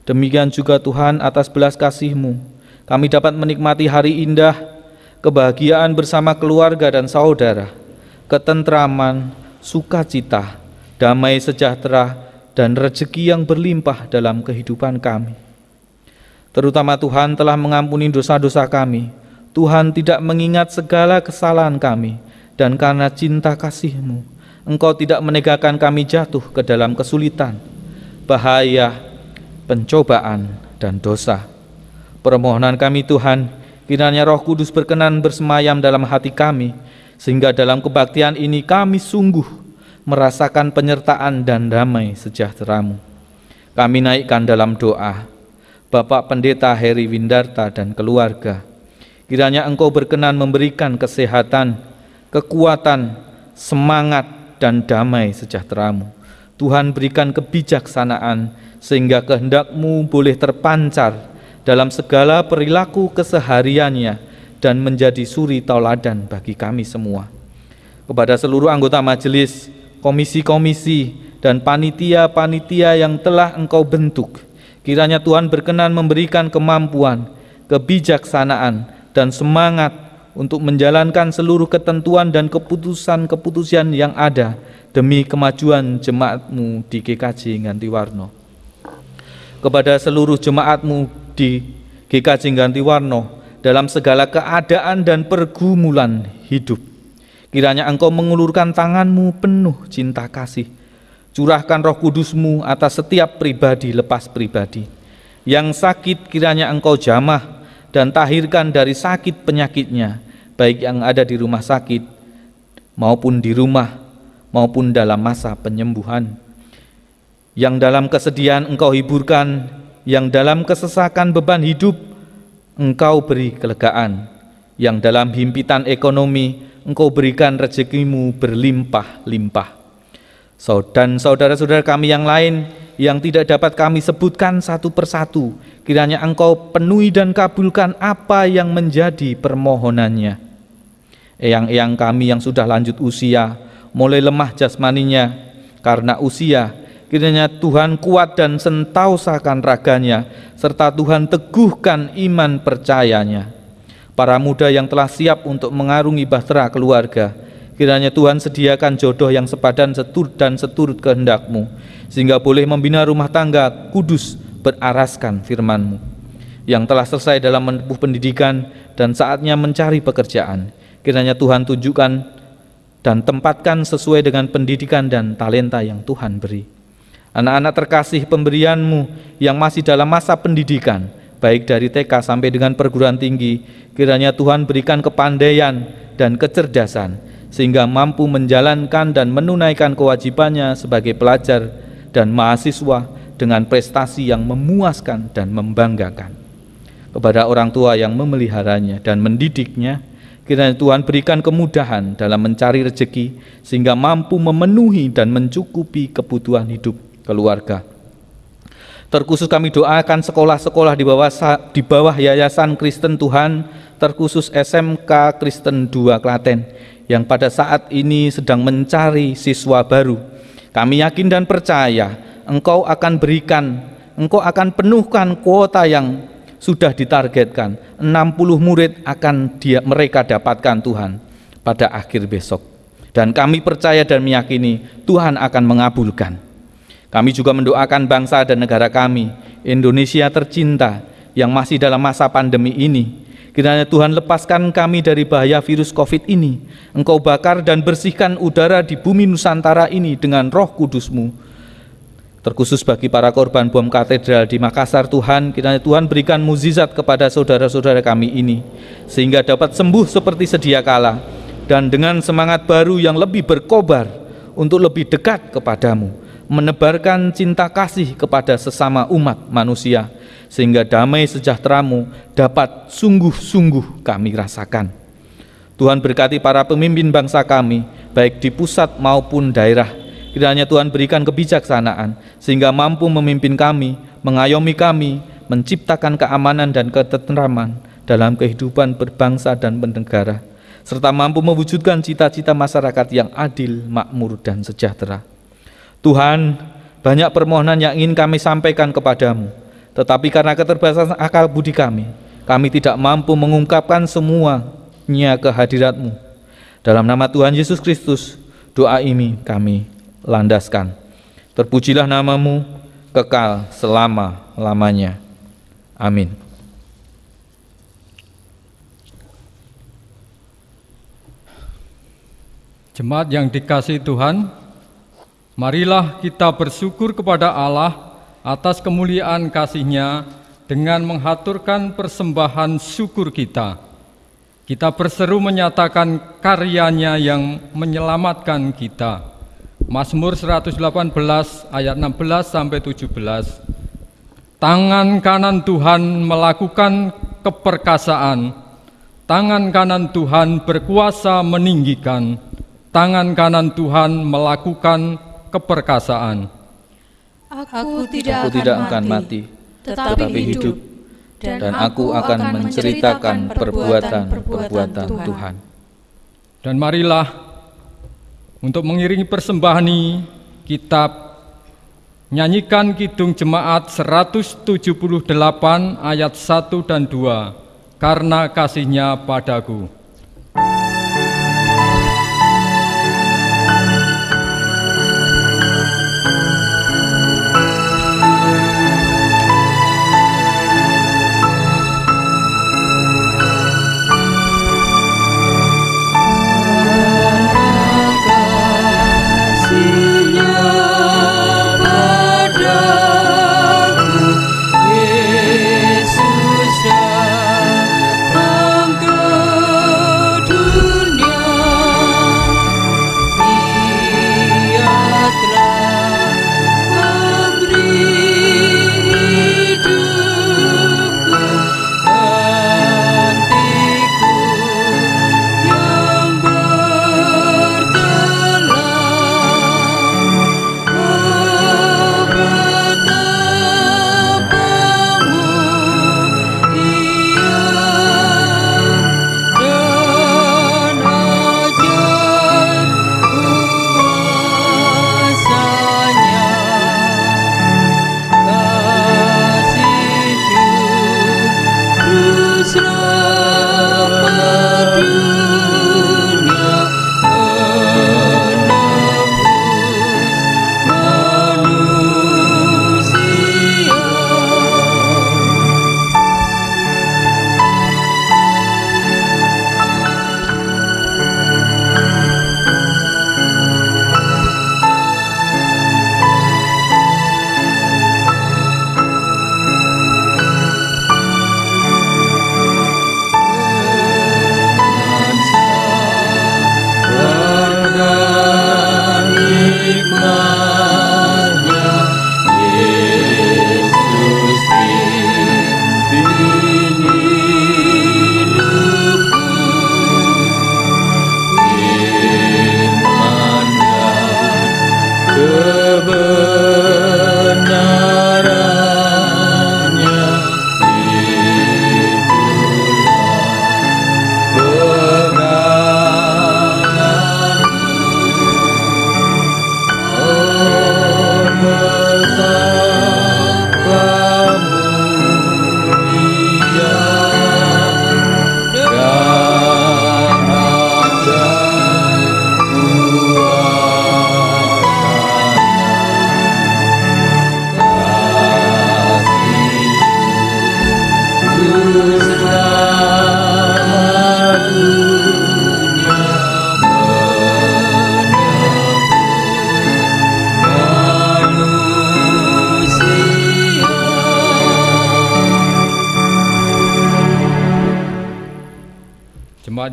S3: Demikian juga Tuhan atas belas kasih-Mu, kami dapat menikmati hari indah, kebahagiaan bersama keluarga dan saudara, ketentraman, sukacita, damai sejahtera, dan rezeki yang berlimpah dalam kehidupan kami. Terutama Tuhan telah mengampuni dosa-dosa kami. Tuhan tidak mengingat segala kesalahan kami, dan karena cinta kasih-Mu, Engkau tidak menegakkan kami jatuh ke dalam kesulitan, bahaya, pencobaan, dan dosa. Permohonan kami Tuhan, kiranya Roh Kudus berkenan bersemayam dalam hati kami, sehingga dalam kebaktian ini kami sungguh merasakan penyertaan dan damai sejahtera-Mu. Kami naikkan dalam doa Bapak Pendeta Heri Windarta dan keluarga. Kiranya Engkau berkenan memberikan kesehatan, kekuatan, semangat, dan damai sejahtera-Mu. Tuhan berikan kebijaksanaan sehingga kehendak-Mu boleh terpancar dalam segala perilaku kesehariannya dan menjadi suri tauladan bagi kami semua. Kepada seluruh anggota majelis, komisi-komisi, dan panitia-panitia yang telah Engkau bentuk, kiranya Tuhan berkenan memberikan kemampuan, kebijaksanaan, dan semangat untuk menjalankan seluruh ketentuan dan keputusan-keputusan yang ada demi kemajuan jemaat-Mu di GKJ Nggantiwarna. Kepada seluruh jemaat-Mu di GKJ Nggantiwarna dalam segala keadaan dan pergumulan hidup, kiranya Engkau mengulurkan tangan-Mu penuh cinta kasih. Curahkan Roh Kudus-Mu atas setiap pribadi lepas pribadi. Yang sakit kiranya Engkau jamah dan tahirkan dari sakit penyakitnya, baik yang ada di rumah sakit maupun di rumah maupun dalam masa penyembuhan. Yang dalam kesedihan Engkau hiburkan, yang dalam kesesakan beban hidup Engkau beri kelegaan, yang dalam himpitan ekonomi Engkau berikan rezeki-Mu berlimpah-limpah. Dan saudara-saudara kami yang lain yang tidak dapat kami sebutkan satu persatu, kiranya Engkau penuhi dan kabulkan apa yang menjadi permohonannya. Eyang-eyang kami yang sudah lanjut usia, mulai lemah jasmaninya karena usia, kiranya Tuhan kuat dan sentausakan raganya, serta Tuhan teguhkan iman percayanya. Para muda yang telah siap untuk mengarungi bahtera keluarga, kiranya Tuhan sediakan jodoh yang sepadan dan seturut kehendak-Mu, sehingga boleh membina rumah tangga kudus beraraskan firman-Mu. Yang telah selesai dalam menempuh pendidikan dan saatnya mencari pekerjaan, kiranya Tuhan tunjukkan dan tempatkan sesuai dengan pendidikan dan talenta yang Tuhan beri. Anak-anak terkasih pemberian-Mu yang masih dalam masa pendidikan, baik dari TK sampai dengan perguruan tinggi. Kiranya Tuhan berikan kepandaian dan kecerdasan, sehingga mampu menjalankan dan menunaikan kewajibannya sebagai pelajar dan mahasiswa dengan prestasi yang memuaskan dan membanggakan. Kepada orang tua yang memeliharanya dan mendidiknya, kiranya Tuhan berikan kemudahan dalam mencari rezeki, sehingga mampu memenuhi dan mencukupi kebutuhan hidup keluarga. Terkhusus kami doakan sekolah-sekolah di bawah Yayasan Kristen Tuhan, terkhusus SMK Kristen 2 Klaten, yang pada saat ini sedang mencari siswa baru. Kami yakin dan percaya Engkau akan berikan, Engkau akan penuhkan kuota yang sudah ditargetkan. 60 murid akan mereka dapatkan Tuhan pada akhir besok. Dan kami percaya dan meyakini Tuhan akan mengabulkan. Kami juga mendoakan bangsa dan negara kami, Indonesia tercinta, yang masih dalam masa pandemi ini. Kiranya Tuhan lepaskan kami dari bahaya virus COVID ini. Engkau bakar dan bersihkan udara di bumi Nusantara ini dengan Roh Kudus-Mu. Terkhusus bagi para korban bom katedral di Makassar, Tuhan, kiranya Tuhan berikan mukjizat kepada saudara-saudara kami ini, sehingga dapat sembuh seperti sedia kala, dan dengan semangat baru yang lebih berkobar untuk lebih dekat kepadamu, menebarkan cinta kasih kepada sesama umat manusia, sehingga damai sejahtera-Mu dapat sungguh-sungguh kami rasakan. Tuhan berkati para pemimpin bangsa kami, baik di pusat maupun daerah. Kiranya Tuhan berikan kebijaksanaan, sehingga mampu memimpin kami, mengayomi kami, menciptakan keamanan dan ketentraman dalam kehidupan berbangsa dan bernegara, serta mampu mewujudkan cita-cita masyarakat yang adil, makmur, dan sejahtera. Tuhan, banyak permohonan yang ingin kami sampaikan kepadamu, tetapi karena keterbatasan akal budi kami tidak mampu mengungkapkan semuanya ke hadirat-Mu. Dalam nama Tuhan Yesus Kristus, doa ini kami landaskan. Terpujilah nama-Mu kekal selama-lamanya. Amin.
S8: Jemaat yang dikasihi Tuhan, marilah kita bersyukur kepada Allah atas kemuliaan kasih-Nya dengan menghaturkan persembahan syukur kita. Kita berseru menyatakan karya-Nya yang menyelamatkan kita. Mazmur 118 ayat 16 sampai 17. Tangan kanan Tuhan melakukan keperkasaan, tangan kanan Tuhan berkuasa meninggikan, tangan kanan Tuhan melakukan keperkasaan.
S1: Aku
S3: tidak akan mati, tetapi hidup, dan aku akan menceritakan perbuatan-perbuatan Tuhan.
S8: Dan marilah untuk mengiringi persembahan ini, kita nyanyikan Kidung Jemaat 178 ayat 1 dan 2, karena kasih-Nya padaku.
S1: Yesus datang ke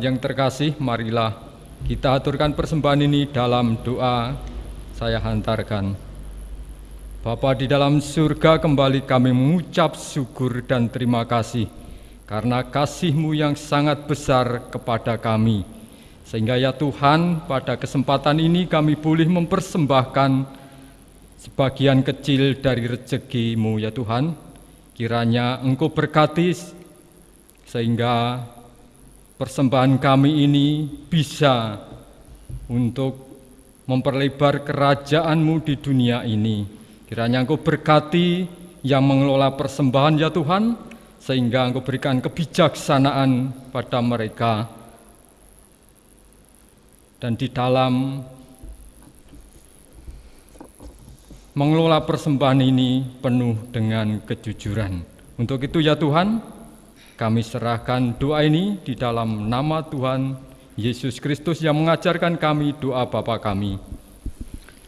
S8: Jemaat yang terkasih, marilah kita aturkan persembahan ini dalam doa. Saya hantarkan. Bapa di dalam surga, kembali kami mengucap syukur dan terima kasih karena kasih-Mu yang sangat besar kepada kami. Sehingga ya Tuhan, pada kesempatan ini kami boleh mempersembahkan sebagian kecil dari rezeki-Mu ya Tuhan. Kiranya Engkau berkati sehingga persembahan kami ini bisa untuk memperlebar kerajaan-Mu di dunia ini. Kiranya Engkau berkati yang mengelola persembahan ya Tuhan, sehingga Engkau berikan kebijaksanaan pada mereka. Dan di dalam mengelola persembahan ini penuh dengan kejujuran. Untuk itu ya Tuhan, kami serahkan doa ini di dalam nama Tuhan Yesus Kristus yang mengajarkan kami doa Bapa kami.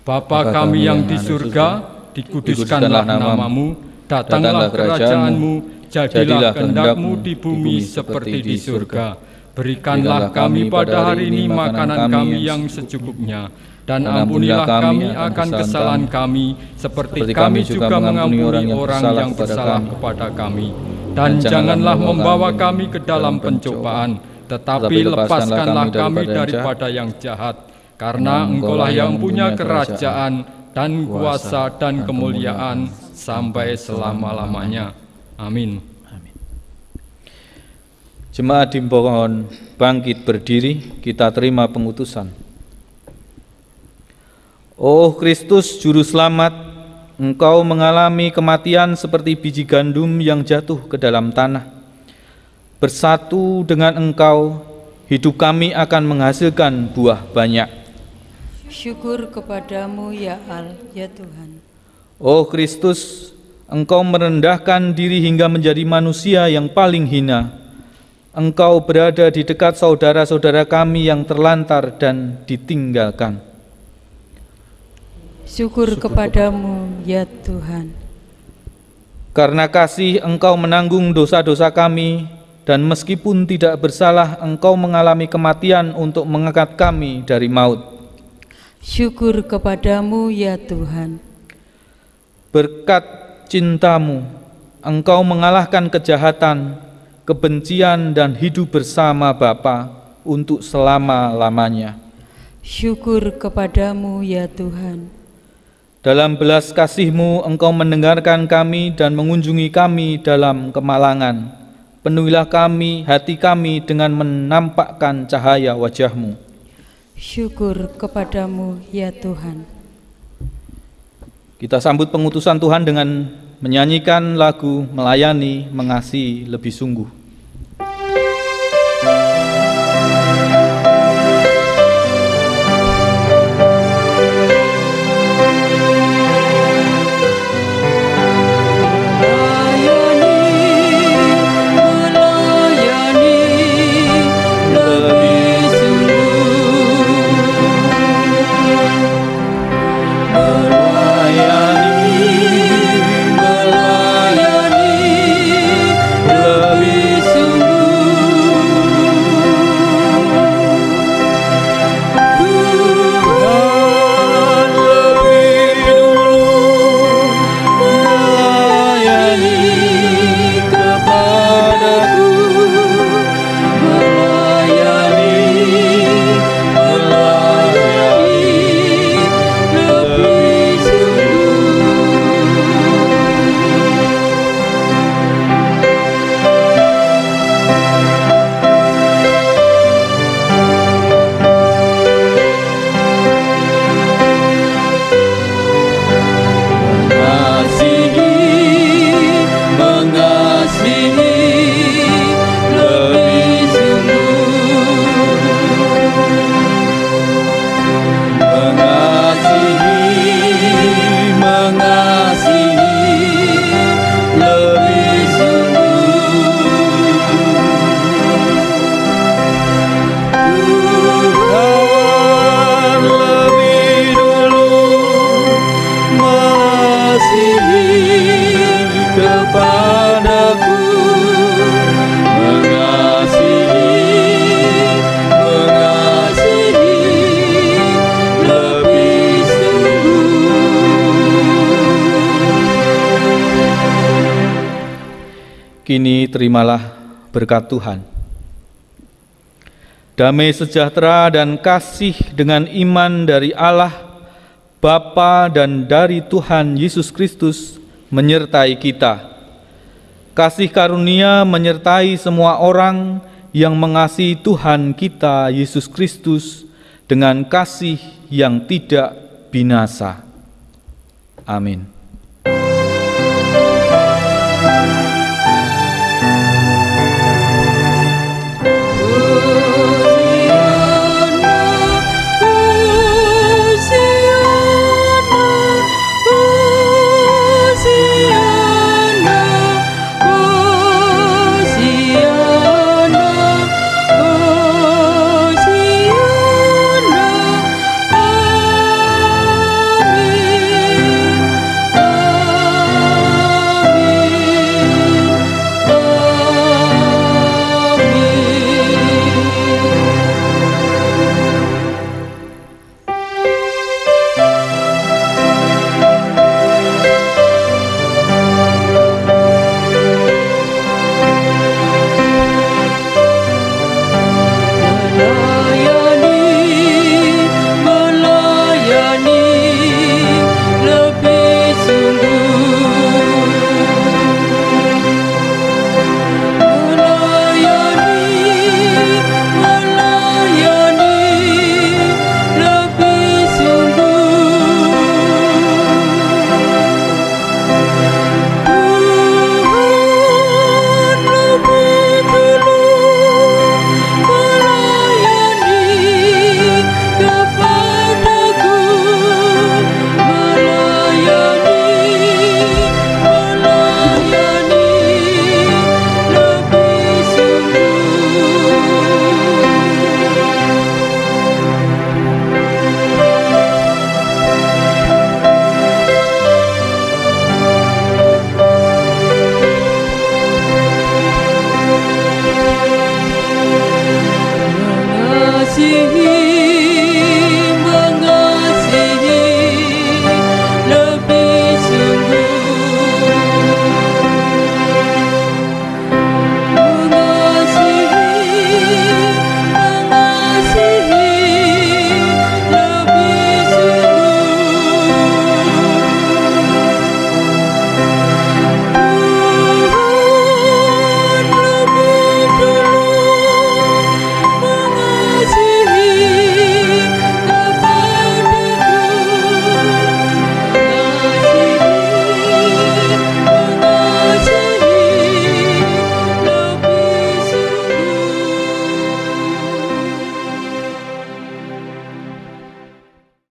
S8: Bapa kami yang di surga, dikuduskanlah namamu, datanglah kerajaan-Mu, jadilah kehendak-Mu di bumi seperti di surga. Berikanlah kami pada hari ini makanan kami yang secukupnya, dan ampunilah kami akan kesalahan kami, seperti kami juga mengampuni orang yang bersalah kepada kami. Dan janganlah membawa kami ke dalam pencobaan, tetapi lepaskanlah kami daripada yang jahat, karena Engkaulah yang punya kerajaan dan kuasa dan kemuliaan sampai selama-lamanya. Amin.
S3: Jemaat dimohon bangkit berdiri, kita terima pengutusan. Oh Kristus Juru Selamat, Engkau mengalami kematian seperti biji gandum yang jatuh ke dalam tanah. Bersatu dengan Engkau, hidup kami akan menghasilkan buah banyak.
S1: Syukur kepadamu ya Allah, ya Tuhan.
S3: Oh Kristus, Engkau merendahkan diri hingga menjadi manusia yang paling hina. Engkau berada di dekat saudara-saudara kami yang terlantar dan ditinggalkan.
S1: Syukur kepadamu ya Tuhan.
S3: Karena kasih Engkau menanggung dosa-dosa kami, dan meskipun tidak bersalah Engkau mengalami kematian untuk mengangkat kami dari maut.
S1: Syukur kepadamu ya Tuhan.
S3: Berkat cinta-Mu, Engkau mengalahkan kejahatan, kebencian dan hidup bersama Bapa untuk selama-lamanya.
S1: Syukur kepadamu ya Tuhan.
S3: Dalam belas kasih-Mu Engkau mendengarkan kami dan mengunjungi kami dalam kemalangan. Penuhilah kami, hati kami dengan menampakkan cahaya wajah-Mu.
S1: Syukur kepadamu ya Tuhan.
S3: Kita sambut pengutusan Tuhan dengan menyanyikan lagu Melayani Mengasihi Lebih Sungguh.
S1: Melayani lebih
S3: Kini terimalah berkat Tuhan. Damai sejahtera dan kasih dengan iman dari Allah, Bapa dan dari Tuhan Yesus Kristus menyertai kita. Kasih karunia menyertai semua orang yang mengasihi Tuhan kita Yesus Kristus dengan kasih yang tidak binasa. Amin.